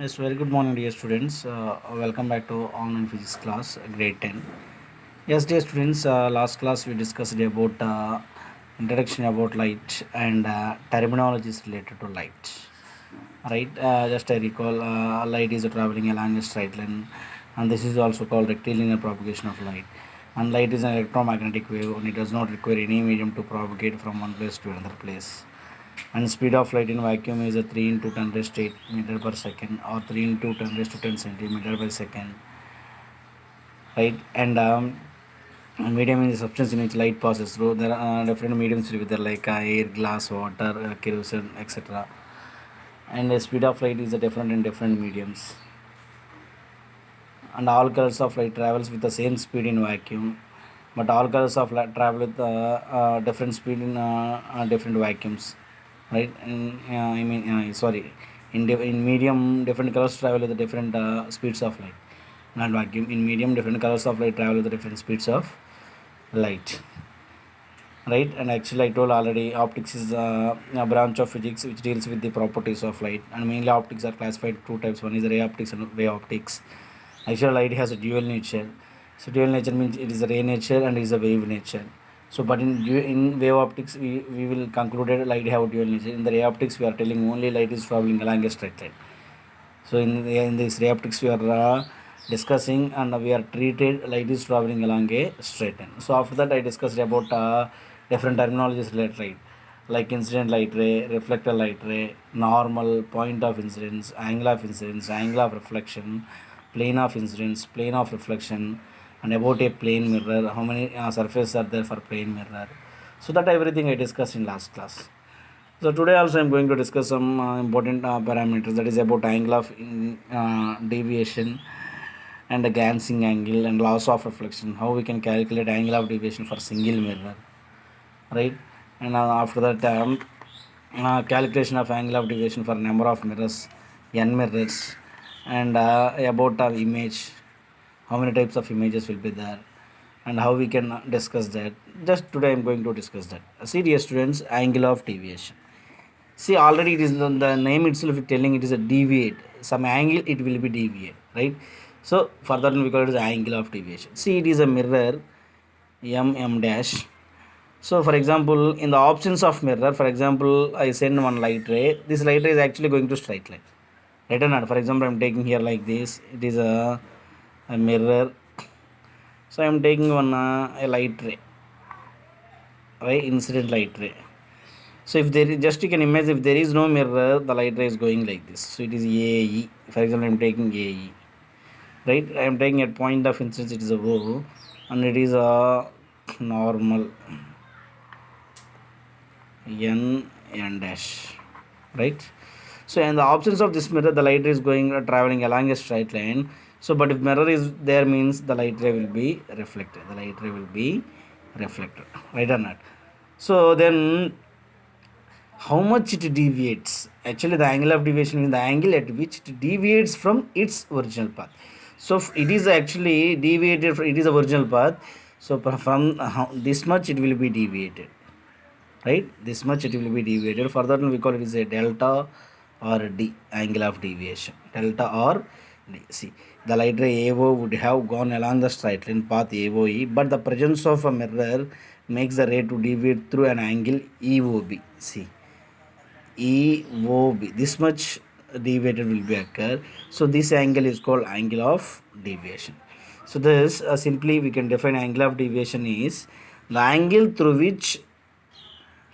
Yes, very good morning, dear students. Welcome back to online physics class, grade 10. Yes, dear students, last class we discussed about introduction about light and terminologies related to light. Right? Just I recall, light is traveling along a straight line, and this is also called rectilinear propagation of light. And light is an electromagnetic wave, and it does not require any medium to propagate from one place to another place. And speed of light in vacuum is a 3 into 10 raised to 8 meter per second, or 3 into 10 raised to 10 centimeter per second, right? And medium is the substance in which light passes through. There are different mediums with there, like air, glass, water, kerosene, etc. And the speed of light is different in different mediums. And all colors of light travels with the same speed in vacuum, but all colors of light travel with different speed in different vacuums, right? And I mean, sorry, in medium, different colors travel with the different speeds of light. Not vacuum. In medium, different colors of light travel with the different speeds of light, right? And actually, I told already, optics is a branch of physics which deals with the properties of light, and mainly optics are classified two types. One is ray optics and wave optics. Actual light has a dual nature. So dual nature means it is a ray nature and is a wave nature. So but in wave optics we will conclude that light have dual nature. In the ray optics we are telling only light is traveling along a straight line. So in this ray optics we are discussing, and we are treated light is traveling along a straight line. So after that I discussed about different terminologies related light, like incident light ray, reflector light ray, normal, point of incidence, angle of reflection, plane of incidence, plane of reflection, and about a plane mirror, how many surfaces are there for plane mirror. So that everything I discussed in last class. So today also I'm going to discuss some important parameters, that is about angle of deviation and the glancing angle and loss of reflection. How we can calculate angle of deviation for single mirror, right? And after that, calculation of angle of deviation for number of mirrors, n mirrors, and about image, how many types of images will be there, and how we can discuss that. Just today I'm going to discuss that. See, dear students, angle of deviation. See, already it is the name itself is telling it is a deviate. Some angle it will be deviate, right? So further we call it as angle of deviation. See, it is a mirror, m dash. So for example, in the options of mirror, for example, I send one light ray. This light ray is actually going to straight line, right or not? For example, I'm taking here like this. It is a mirror. So I'm taking one a light ray, right? Incident light ray. So if there is, just you can imagine, if there is no mirror, the light ray is going like this. So it is AE. For example, I'm taking AE, right? I am taking at point of instance, it is a O, and it is a normal N dash, right? So in the options of this mirror, the light ray is going traveling along a straight line. So but if mirror is there, means the light ray will be reflected. The light ray will be reflected, right or not? So then how much it deviates? Actually, the angle of deviation is the angle at which it deviates from its original path. So it is actually deviated, it is a original path. So from this much it will be deviated, right? This much it will be deviated. Further we call it is a delta or d, angle of deviation, delta or d. See, the light ray AO would have gone along the straight line path AOE, but the presence of a mirror makes the ray to deviate through an angle EOB. See, EOB, this much deviated will be occur. So this angle is called angle of deviation. So this simply we can define angle of deviation is the angle through which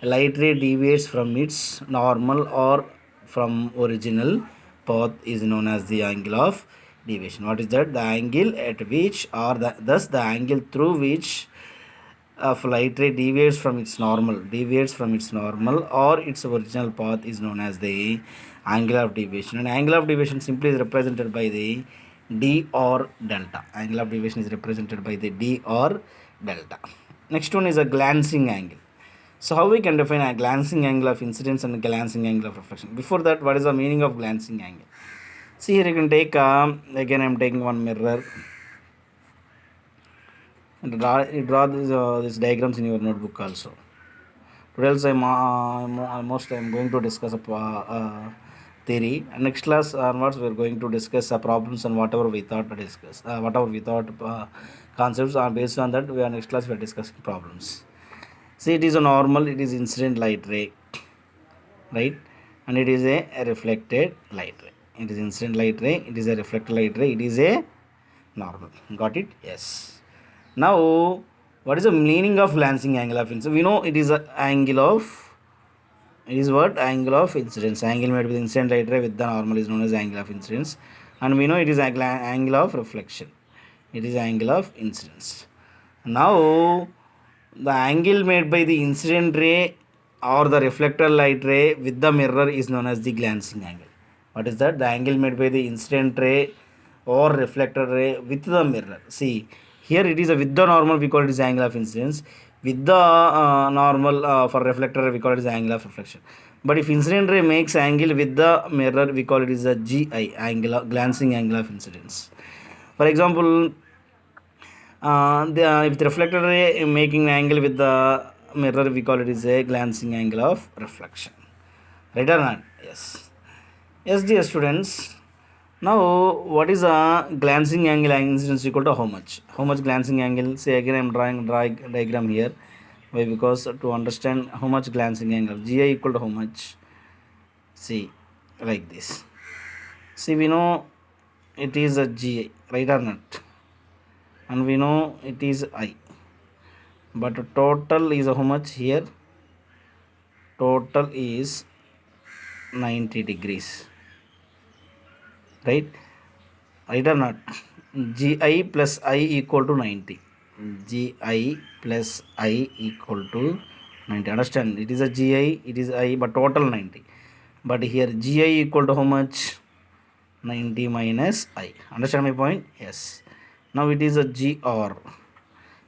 light ray deviates from its normal or from original path is known as the angle of deviation. What is that? The angle at which, or thus the angle through which of light ray deviates from its normal or its original path is known as the angle of deviation. And angle of deviation simply is represented by the d or delta. Angle of deviation is represented by the d or delta. Next one is a glancing angle. So how we can define a glancing angle of incidence and glancing angle of reflection? Before that, what is the meaning of glancing angle? See, here you can take again I'm taking one mirror and draw these diagrams in your notebook also. Today also I'm almost I'm going to discuss theory. And next class onwards, we are going to discuss problems and whatever we thought to discuss, whatever we thought concepts are based on that. We are next class we are discussing problems. See, it is a normal, it is incident light ray, right? And it is a reflected light ray. It is incident light ray, it is a reflected light ray, it is a normal. Got it? Yes. Now, what is the meaning of glancing angle of incidence? We know it is an angle of, it is what? Angle of incidence. Angle made with incident light ray with the normal is known as angle of incidence. And we know it is angle of reflection. It is angle of incidence. Now, the angle made by the incident ray or the reflected light ray with the mirror is known as the glancing angle. What is that? The angle made by the incident ray or reflected ray with the mirror. See, here it is a with the normal, we call it is angle of incidence. With the normal for reflector ray, we call it is angle of reflection. But if incident ray makes angle with the mirror, we call it is a GI, angle of, glancing angle of incidence. For example, if the reflector ray making angle with the mirror, we call it is a glancing angle of reflection. Right or not? Yes. Yes, dear students. Now, what is a glancing angle incidence equal to how much? How much glancing angle? Say again, I am drawing diagram here. Why? Because to understand how much glancing angle, GI equal to how much? See, like this. See, we know it is a GI, right or not? And we know it is I. But total is how much here? Total is 90 degrees. Right or not? GI plus I equal to 90. GI plus I equal to 90. Understand? It is a GI, it is I, but total 90. But here GI equal to how much? 90 minus I. Understand my point? Yes. Now it is a GR.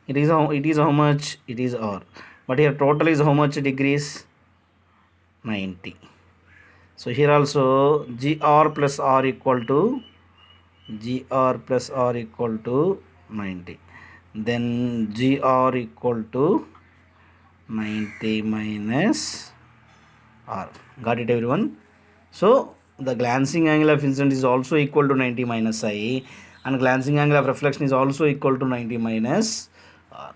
It is how much? It is R. But here total is how much degrees? 90. So here also GR plus R equal to 90. Then GR equal to 90 minus R. Got it, everyone? So the glancing angle of incidence is also equal to 90 minus I, and glancing angle of reflection is also equal to 90 minus R.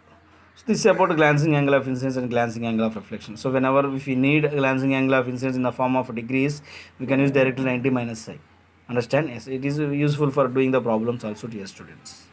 So this is about glancing angle of incidence and glancing angle of reflection. So whenever if we need a glancing angle of incidence in the form of degrees, we can use directly 90 minus I. Understand? Yes, it is useful for doing the problems also, dear students.